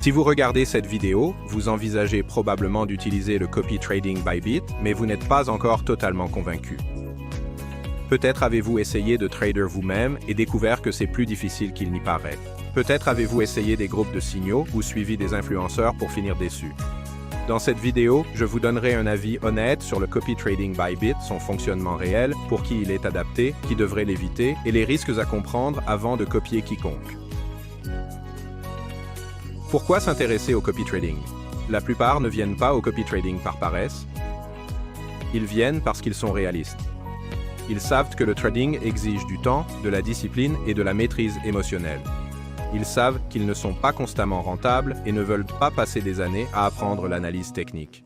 Si vous regardez cette vidéo, vous envisagez probablement d'utiliser le copy trading Bybit, mais vous n'êtes pas encore totalement convaincu. Peut-être avez-vous essayé de trader vous-même et découvert que c'est plus difficile qu'il n'y paraît. Peut-être avez-vous essayé des groupes de signaux ou suivi des influenceurs pour finir déçu. Dans cette vidéo, je vous donnerai un avis honnête sur le copy trading Bybit, son fonctionnement réel, pour qui il est adapté, qui devrait l'éviter, et les risques à comprendre avant de copier quiconque. Pourquoi s'intéresser au copy trading? La plupart ne viennent pas au copy trading par paresse. Ils viennent parce qu'ils sont réalistes. Ils savent que le trading exige du temps, de la discipline et de la maîtrise émotionnelle. Ils savent qu'ils ne sont pas constamment rentables et ne veulent pas passer des années à apprendre l'analyse technique.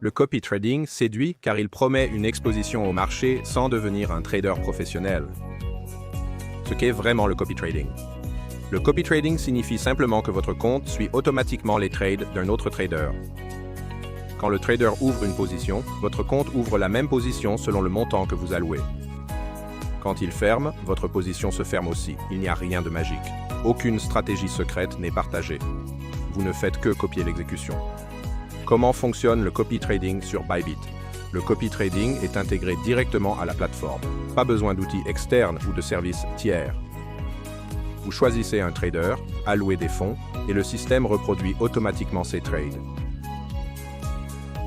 Le copy trading séduit car il promet une exposition au marché sans devenir un trader professionnel. Ce qu'est vraiment le copy trading. Le copy trading signifie simplement que votre compte suit automatiquement les trades d'un autre trader. Quand le trader ouvre une position, votre compte ouvre la même position selon le montant que vous allouez. Quand il ferme, votre position se ferme aussi. Il n'y a rien de magique. Aucune stratégie secrète n'est partagée. Vous ne faites que copier l'exécution. Comment fonctionne le copy trading sur Bybit? Le copy trading est intégré directement à la plateforme. Pas besoin d'outils externes ou de services tiers. Vous choisissez un trader, allouez des fonds, et le système reproduit automatiquement ces trades.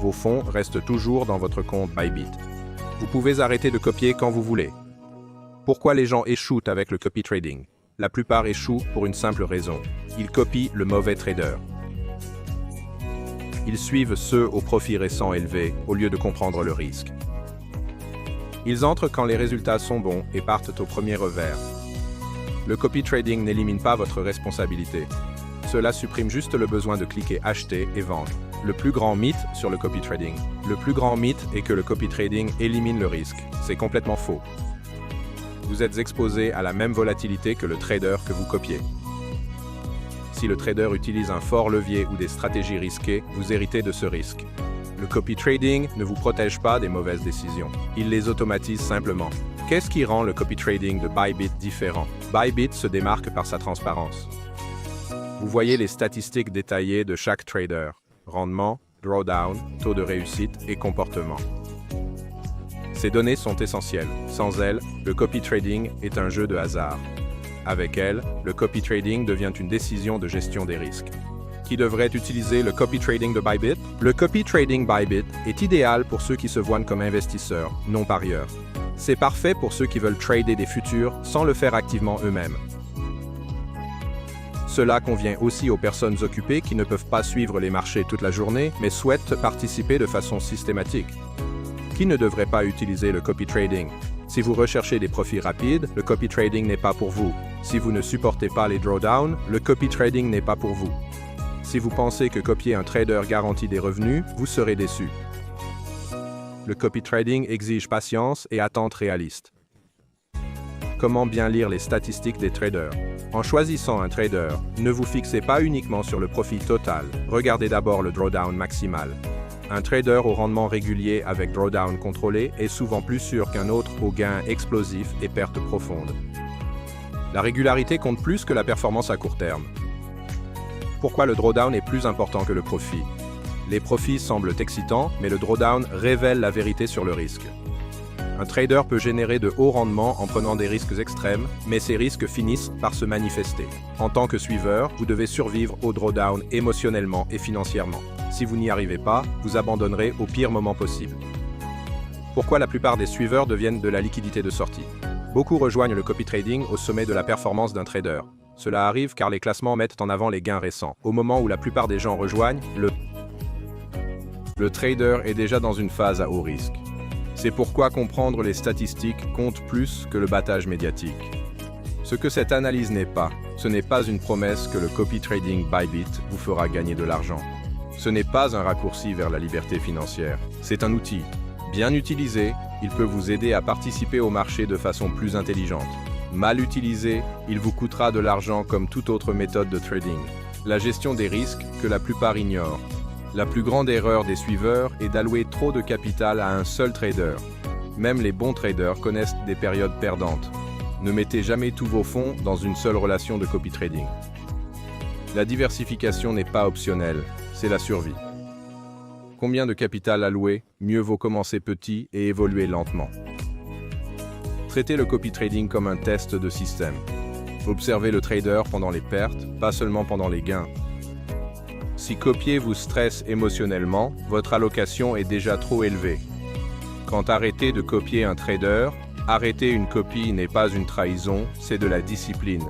Vos fonds restent toujours dans votre compte Bybit. Vous pouvez arrêter de copier quand vous voulez. Pourquoi les gens échouent avec le copy trading? La plupart échouent pour une simple raison. Ils copient le mauvais trader. Ils suivent ceux au profit récent élevé au lieu de comprendre le risque. Ils entrent quand les résultats sont bons et partent au premier revers. Le copy trading n'élimine pas votre responsabilité. Cela supprime juste le besoin de cliquer acheter et vendre. Le plus grand mythe sur le copy trading. Le plus grand mythe est que le copy trading élimine le risque. C'est complètement faux. Vous êtes exposé à la même volatilité que le trader que vous copiez. Si le trader utilise un fort levier ou des stratégies risquées, vous héritez de ce risque. Le copy trading ne vous protège pas des mauvaises décisions. Il les automatise simplement. Qu'est-ce qui rend le copy trading de Bybit différent? Bybit se démarque par sa transparence. Vous voyez les statistiques détaillées de chaque trader. Rendement, drawdown, taux de réussite et comportement. Ces données sont essentielles. Sans elles, le copy trading est un jeu de hasard. Avec elles, le copy trading devient une décision de gestion des risques. Qui devrait utiliser le copy trading de Bybit? Le copy trading Bybit est idéal pour ceux qui se voient comme investisseurs, non parieurs. C'est parfait pour ceux qui veulent trader des futurs sans le faire activement eux-mêmes. Cela convient aussi aux personnes occupées qui ne peuvent pas suivre les marchés toute la journée, mais souhaitent participer de façon systématique. Qui ne devrait pas utiliser le copy trading? Si vous recherchez des profits rapides, le copy trading n'est pas pour vous. Si vous ne supportez pas les drawdowns, le copy trading n'est pas pour vous. Si vous pensez que copier un trader garantit des revenus, vous serez déçu. Le copy trading exige patience et attente réaliste. Comment bien lire les statistiques des traders? En choisissant un trader, ne vous fixez pas uniquement sur le profit total. Regardez d'abord le drawdown maximal. Un trader au rendement régulier avec drawdown contrôlé est souvent plus sûr qu'un autre au gain explosif et pertes profondes. La régularité compte plus que la performance à court terme. Pourquoi le drawdown est plus important que le profit? Les profits semblent excitants, mais le drawdown révèle la vérité sur le risque. Un trader peut générer de hauts rendements en prenant des risques extrêmes, mais ces risques finissent par se manifester. En tant que suiveur, vous devez survivre au drawdown émotionnellement et financièrement. Si vous n'y arrivez pas, vous abandonnerez au pire moment possible. Pourquoi la plupart des suiveurs deviennent de la liquidité de sortie? Beaucoup rejoignent le copy trading au sommet de la performance d'un trader. Cela arrive car les classements mettent en avant les gains récents. Au moment où la plupart des gens rejoignent, le trader est déjà dans une phase à haut risque. C'est pourquoi comprendre les statistiques compte plus que le battage médiatique. Ce que cette analyse n'est pas, ce n'est pas une promesse que le copy trading Bybit vous fera gagner de l'argent. Ce n'est pas un raccourci vers la liberté financière. C'est un outil. Bien utilisé, il peut vous aider à participer au marché de façon plus intelligente. Mal utilisé, il vous coûtera de l'argent comme toute autre méthode de trading. La gestion des risques que la plupart ignorent. La plus grande erreur des suiveurs est d'allouer trop de capital à un seul trader. Même les bons traders connaissent des périodes perdantes. Ne mettez jamais tous vos fonds dans une seule relation de copy trading. La diversification n'est pas optionnelle, c'est la survie. Combien de capital allouer? Mieux vaut commencer petit et évoluer lentement. Traitez le copy trading comme un test de système. Observez le trader pendant les pertes, pas seulement pendant les gains. Si copier vous stresse émotionnellement, votre allocation est déjà trop élevée. Quand arrêtez de copier un trader, arrêter une copie n'est pas une trahison, c'est de la discipline.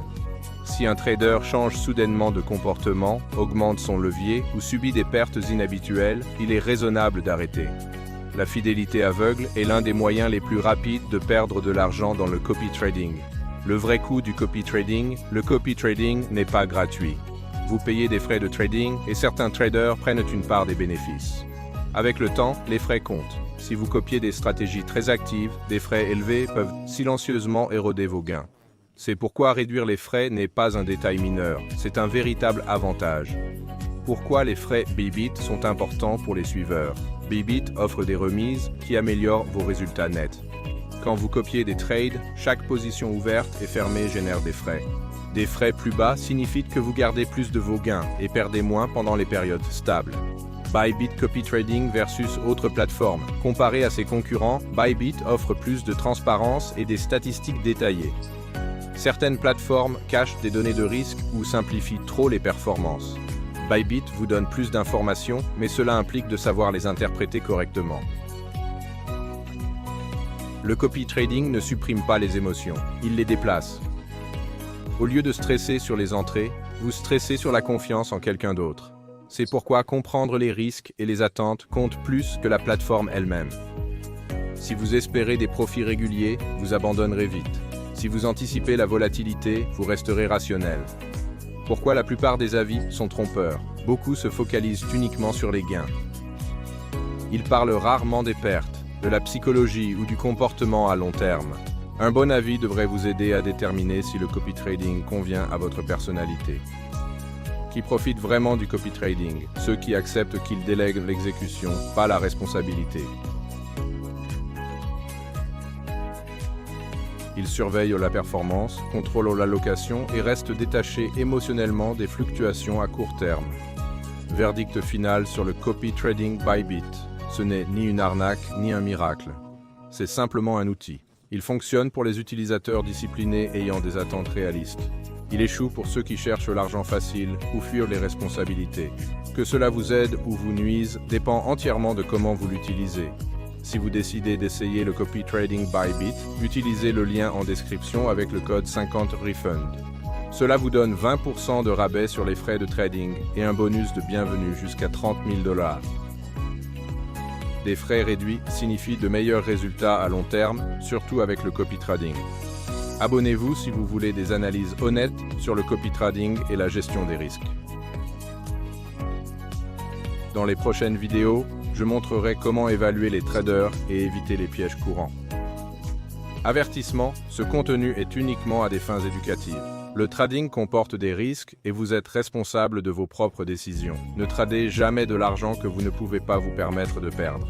Si un trader change soudainement de comportement, augmente son levier ou subit des pertes inhabituelles, il est raisonnable d'arrêter. La fidélité aveugle est l'un des moyens les plus rapides de perdre de l'argent dans le copy trading. Le vrai coût du copy trading, le copy trading n'est pas gratuit. Vous payez des frais de trading et certains traders prennent une part des bénéfices. Avec le temps, les frais comptent. Si vous copiez des stratégies très actives, des frais élevés peuvent silencieusement éroder vos gains. C'est pourquoi réduire les frais n'est pas un détail mineur, c'est un véritable avantage. Pourquoi les frais Bybit sont importants pour les suiveurs? Bybit offre des remises qui améliorent vos résultats nets. Quand vous copiez des trades, chaque position ouverte et fermée génère des frais. Des frais plus bas signifient que vous gardez plus de vos gains et perdez moins pendant les périodes stables. Bybit Copy Trading versus autres plateformes. Comparé à ses concurrents, Bybit offre plus de transparence et des statistiques détaillées. Certaines plateformes cachent des données de risque ou simplifient trop les performances. Bybit vous donne plus d'informations, mais cela implique de savoir les interpréter correctement. Le copy trading ne supprime pas les émotions, il les déplace. Au lieu de stresser sur les entrées, vous stressez sur la confiance en quelqu'un d'autre. C'est pourquoi comprendre les risques et les attentes compte plus que la plateforme elle-même. Si vous espérez des profits réguliers, vous abandonnerez vite. Si vous anticipez la volatilité, vous resterez rationnel. Pourquoi la plupart des avis sont trompeurs? Beaucoup se focalisent uniquement sur les gains. Ils parlent rarement des pertes, de la psychologie ou du comportement à long terme. Un bon avis devrait vous aider à déterminer si le copy trading convient à votre personnalité. Qui profitent vraiment du copy trading? Ceux qui acceptent qu'ils délèguent l'exécution, pas la responsabilité. Ils surveillent la performance, contrôlent l'allocation et restent détachés émotionnellement des fluctuations à court terme. Verdict final sur le copy trading Bybit. Ce n'est ni une arnaque ni un miracle. C'est simplement un outil. Il fonctionne pour les utilisateurs disciplinés ayant des attentes réalistes. Il échoue pour ceux qui cherchent l'argent facile ou fuient les responsabilités. Que cela vous aide ou vous nuise dépend entièrement de comment vous l'utilisez. Si vous décidez d'essayer le copy trading Bybit, utilisez le lien en description avec le code 50REFUND. Cela vous donne 20% de rabais sur les frais de trading et un bonus de bienvenue jusqu'à $30 000. Des frais réduits signifient de meilleurs résultats à long terme, surtout avec le copy trading. Abonnez-vous si vous voulez des analyses honnêtes sur le copy trading et la gestion des risques. Dans les prochaines vidéos, je montrerai comment évaluer les traders et éviter les pièges courants. Avertissement, ce contenu est uniquement à des fins éducatives. Le trading comporte des risques et vous êtes responsable de vos propres décisions. Ne tradez jamais de l'argent que vous ne pouvez pas vous permettre de perdre.